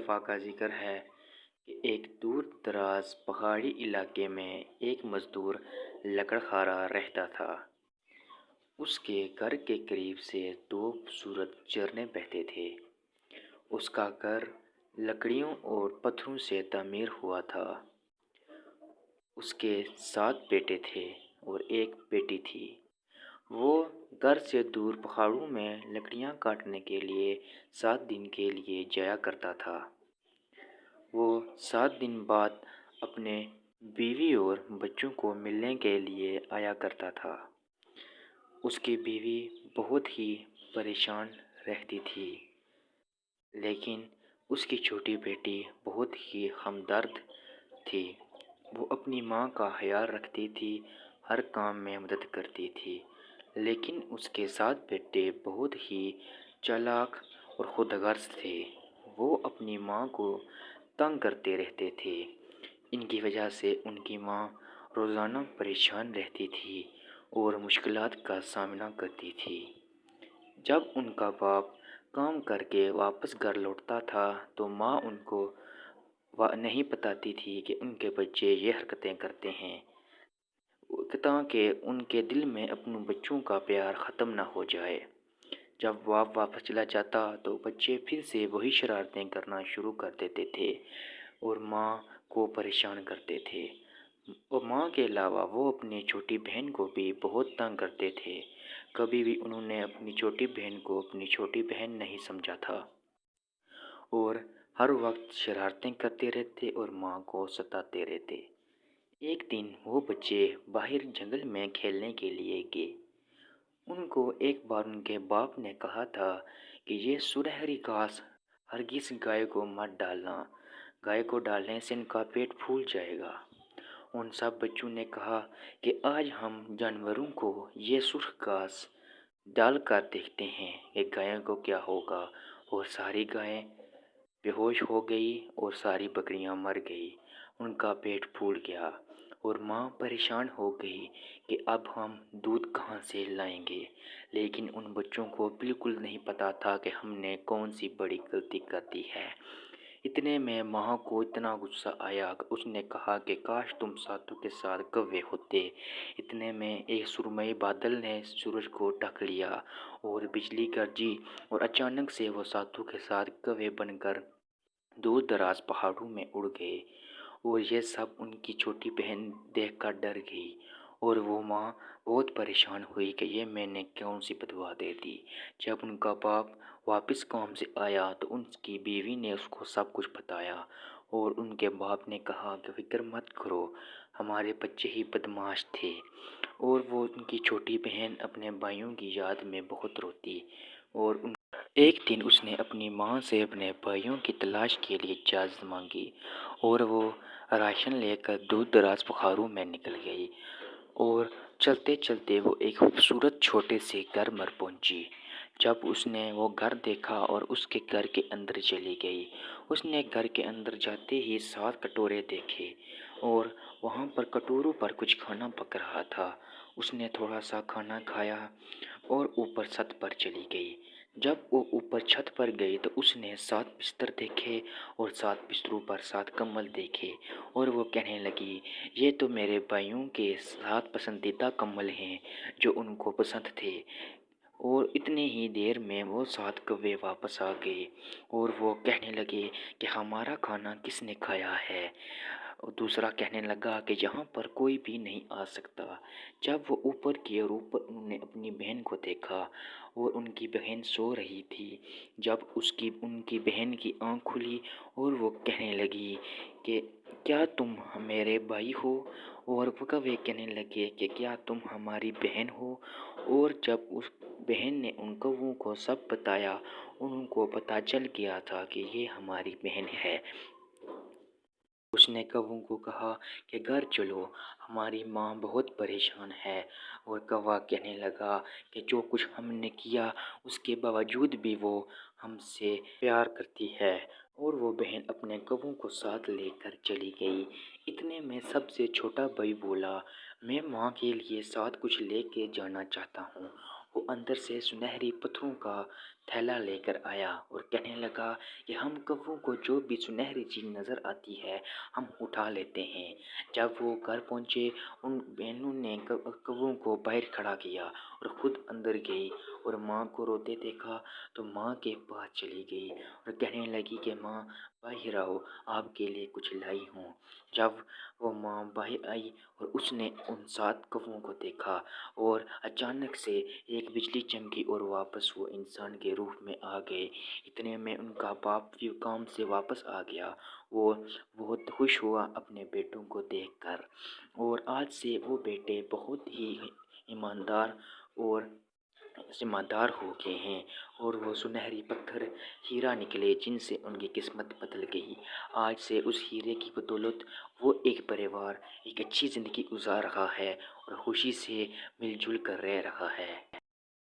دفعہ کا ذکر ہے کہ ایک دور دراز پہاڑی علاقے میں ایک مزدور لکڑہارا رہتا تھا۔ اس کے گھر کے قریب سے دو خوبصورت جھرنے بہتے تھے۔ اس کا گھر لکڑیوں اور پتھروں سے تعمیر ہوا تھا۔ اس کے 7 بیٹے تھے اور ایک بیٹی تھی۔ وہ گھر سے دور پہاڑوں میں لکڑیاں کاٹنے کے لیے 7 دن کے لیے جایا کرتا تھا۔ وہ 7 دن بعد اپنے بیوی اور بچوں کو ملنے کے لیے آیا کرتا تھا۔ اس کی بیوی بہت ہی پریشان رہتی تھی، لیکن اس کی چھوٹی بیٹی بہت ہی ہمدرد تھی۔ وہ اپنی ماں کا خیال رکھتی تھی، ہر کام میں مدد کرتی تھی، لیکن اس کے 7 بیٹے بہت ہی چالاک اور خود غرض تھے۔ وہ اپنی ماں کو تنگ کرتے رہتے تھے۔ ان کی وجہ سے ان کی ماں روزانہ پریشان رہتی تھی اور مشکلات کا سامنا کرتی تھی۔ جب ان کا باپ کام کر کے واپس گھر لوٹتا تھا تو ماں ان کو نہیں بتاتی تھی کہ ان کے بچے یہ حرکتیں کرتے ہیں، تاکہ ان کے دل میں اپنے بچوں کا پیار ختم نہ ہو جائے۔ جب باپ واپس چلا جاتا تو بچے پھر سے وہی شرارتیں کرنا شروع کر دیتے تھے اور ماں کو پریشان کرتے تھے۔ اور ماں کے علاوہ وہ اپنی چھوٹی بہن کو بھی بہت تنگ کرتے تھے۔ کبھی بھی انہوں نے اپنی چھوٹی بہن کو اپنی چھوٹی بہن نہیں سمجھا تھا اور ہر وقت شرارتیں کرتے رہتے اور ماں کو ستاتے رہتے۔ ایک دن وہ بچے باہر جنگل میں کھیلنے کے لیے گئے۔ ان کو ایک بار ان کے باپ نے کہا تھا کہ یہ سنہری گھاس ہرگز گائے کو مت ڈالنا، گائے کو ڈالنے سے ان کا پیٹ پھول جائے گا۔ ان سب بچوں نے کہا کہ آج ہم جانوروں کو یہ سرخ گھاس ڈال کر دیکھتے ہیں کہ گائے کو کیا ہوگا، اور ساری گائیں بے ہوش ہو گئی اور ساری بکریاں مر گئی۔ ان کا پیٹ پھول گیا اور ماں پریشان ہو گئی کہ اب ہم دودھ کہاں سے لائیں گے، لیکن ان بچوں کو بالکل نہیں پتا تھا کہ ہم نے کون سی بڑی غلطی کر دی ہے۔ اتنے میں ماں کو اتنا غصہ آیا کہ اس نے کہا کہ کاش تم ساتوں کے ساتھ کوے ہوتے۔ اتنے میں ایک سرمئی بادل نے سورج کو ڈھک لیا اور بجلی گرجی اور اچانک سے وہ ساتوں کے ساتھ کوے بن کر دور دراز پہاڑوں میں اڑ گئے، اور یہ سب ان کی چھوٹی بہن دیکھ کر ڈر گئی، اور وہ ماں بہت پریشان ہوئی کہ یہ میں نے کون سی بددعا دے دی۔ جب ان کا باپ واپس کام سے آیا تو ان کی بیوی نے اس کو سب کچھ بتایا، اور ان کے باپ نے کہا کہ فکر مت کرو، ہمارے بچے ہی بدمعاش تھے۔ اور وہ ان کی چھوٹی بہن اپنے بھائیوں کی یاد میں بہت روتی، اور ایک دن اس نے اپنی ماں سے اپنے بھائیوں کی تلاش کے لیے اجازت مانگی، اور وہ راشن لے کر دور دراز پہاڑوں میں نکل گئی، اور چلتے چلتے وہ ایک خوبصورت چھوٹے سے گھر پر پہنچی۔ جب اس نے وہ گھر دیکھا اور اس کے گھر کے اندر چلی گئی، اس نے گھر کے اندر جاتے ہی 7 کٹورے دیکھے، اور وہاں پر کٹوروں پر کچھ کھانا پک رہا تھا۔ اس نے تھوڑا سا کھانا کھایا اور اوپر چھت پر چلی گئی۔ جب وہ اوپر چھت پر گئی تو اس نے 7 بستر دیکھے اور 7 بستروں پر 7 کمبل دیکھے، اور وہ کہنے لگی یہ تو میرے بھائیوں کے 7 پسندیدہ کمبل ہیں جو ان کو پسند تھے۔ اور اتنے ہی دیر میں وہ 7 کوے واپس آ گئے، اور وہ کہنے لگے کہ ہمارا کھانا کس نے کھایا ہے؟ دوسرا کہنے لگا کہ یہاں پر کوئی بھی نہیں آ سکتا۔ جب وہ اوپر کیے اور اوپر انہوں نے اپنی بہن کو دیکھا، اور ان کی بہن سو رہی تھی۔ جب ان کی بہن کی آنکھ کھلی اور وہ کہنے لگی کہ کیا تم میرے بھائی ہو؟ اور وہ کوے کہنے لگے کہ کیا تم ہماری بہن ہو؟ اور جب اس بہن نے ان کووں کو سب بتایا، ان کو پتہ چل گیا تھا کہ یہ ہماری بہن ہے۔ اس نے کووں کو کہا کہ گھر چلو، ہماری ماں بہت پریشان ہے۔ اور کوا کہنے لگا کہ جو کچھ ہم نے کیا اس کے باوجود بھی وہ ہم سے پیار کرتی ہے، اور وہ بہن اپنے کووں کو ساتھ لے کر چلی گئی۔ اتنے میں سب سے چھوٹا بھائی بولا میں ماں کے لیے ساتھ کچھ لے کے جانا چاہتا ہوں، وہ اندر سے سنہری پتھروں کا تھیلا لے کر آیا اور کہنے لگا کہ ہم کووں کو جو بھی سنہری چیز نظر آتی ہے ہم اٹھا لیتے ہیں۔ جب وہ گھر پہنچے ان بہنوں نے کووں کو باہر کھڑا کیا اور خود اندر گئی اور ماں کو روتے دیکھا تو ماں کے پاس چلی گئی اور کہنے لگی کہ ماں باہر آؤ، آپ کے لیے کچھ لائی ہوں۔ جب وہ ماں باہر آئی اور اس نے ان 7 کووں کو دیکھا اور اچانک سے ایک بجلی چمکی اور واپس وہ انسان کے روح میں آ گئے۔ اتنے میں ان کا باپ بھی کام سے واپس آ گیا۔ وہ بہت خوش ہوا اپنے بیٹوں کو دیکھ کر اور آج سے وہ بیٹے بہت ہی ایماندار اور ذمہ دار ہو گئے ہیں اور وہ سنہری پتھر ہیرا نکلے جن سے ان کی قسمت بدل گئی۔ آج سے اس ہیرے کی بدولت وہ ایک پریوار ایک اچھی زندگی گزار رہا ہے اور خوشی سے مل جل کر رہ رہا ہے۔